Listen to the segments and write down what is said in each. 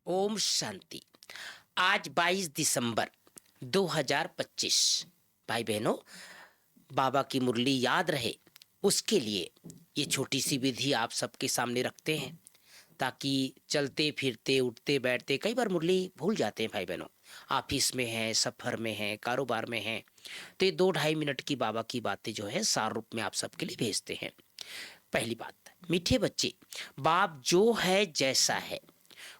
ओम शांति। आज 22 दिसंबर 2025। भाई बहनों, बाबा की मुरली याद रहे उसके लिए ये छोटी सी विधि आप सबके सामने रखते हैं, ताकि चलते फिरते उठते बैठते कई बार मुरली भूल जाते हैं। भाई बहनों, ऑफिस में है, सफ़र में है, कारोबार में है, तो ये 2-2.5 मिनट की बाबा की बातें जो है सार रूप में आप सबके लिए भेजते हैं। पहली बात, मीठे बच्चे, बाप जो है जैसा है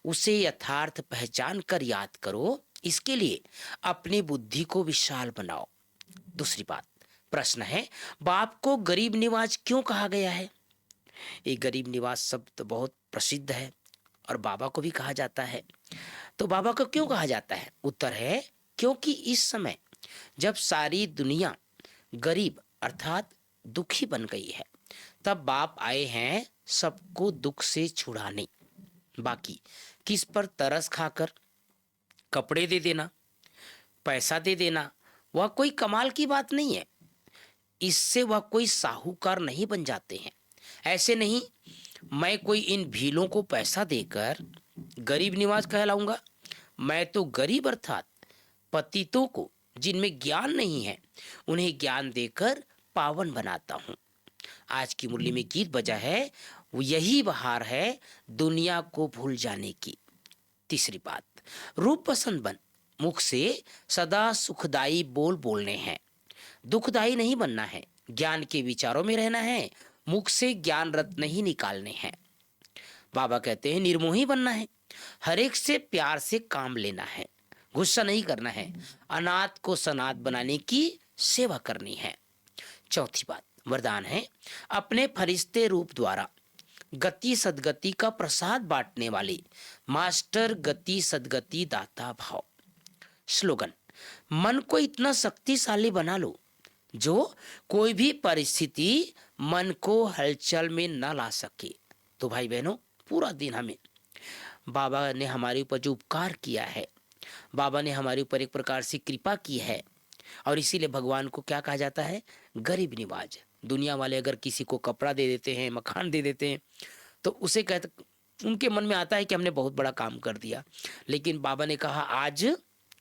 उसे यथार्थ पहचान कर याद करो। इसके लिए अपनी बुद्धि को विशाल बनाओ। दूसरी बात, प्रश्न है, बाप को गरीब निवाज क्यों कहा गया है? ये गरीब निवाज शब्द तो बहुत प्रसिद्ध है और बाबा को भी कहा जाता है। तो बाबा को क्यों कहा जाता है? उत्तर है, क्योंकि इस समय जब सारी दुनिया गरीब अर्थात दुखी बन गई है, तब बाप आए हैं सबको दुख से छुड़ाने। बाकी किस पर तरस खाकर कपड़े दे देना, पैसा दे देना, वह कोई कमाल की बात नहीं है। इससे वह कोई साहूकार नहीं बन जाते हैं। ऐसे नहीं, मैं कोई इन भीलों को पैसा देकर गरीब निवाज कहलाऊंगा। मैं तो गरीब अर्थात पतितों को जिनमें ज्ञान नहीं है उन्हें ज्ञान देकर पावन बनाता हूं। आज की मुरली में गीत बजा है, वो यही बहार है दुनिया को भूल जाने की। तीसरी बात, रूप पसंद बन, मुख से सदा सुखदाई बोल बोलने हैं। दुखदाई नहीं बनना है, ज्ञान के विचारों में रहना है, मुख से ज्ञान रत्न नहीं निकालने हैं। बाबा कहते हैं निर्मोही बनना है, हर एक से प्यार से काम लेना है, गुस्सा नहीं करना है, अनाथ को सनाथ बनाने की सेवा करनी है। चौथी बात, वरदान है, अपने फरिश्ते रूप द्वारा गति सदगति का प्रसाद बांटने वाले मास्टर गति सदगति दाता भाव। स्लोगन, मन को इतना शक्तिशाली बना लो जो कोई भी परिस्थिति मन को हलचल में न ला सके। तो भाई बहनों, पूरा दिन हमें बाबा ने हमारे ऊपर जो उपकार किया है, बाबा ने हमारे ऊपर एक प्रकार से कृपा की है, और इसीलिए भगवान को क्या कहा जाता है? गरीब निवाज। दुनिया वाले अगर किसी को कपड़ा दे देते हैं, मकान दे देते हैं, तो उसे कहते, उनके मन में आता है कि हमने बहुत बड़ा काम कर दिया। लेकिन बाबा ने कहा आज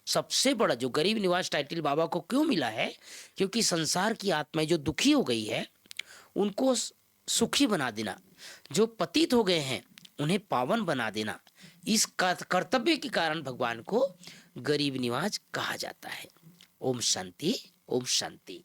सबसे बड़ा जो गरीब निवाज टाइटल बाबा को क्यों मिला है? क्योंकि संसार की आत्माएं जो दुखी हो गई है उनको सुखी बना देना, जो पतित हो गए हैं उन्हें पावन बना देना, इस कर्तव्य के कारण भगवान को गरीब निवाज कहा जाता है। ओम शांति, ओम शांति।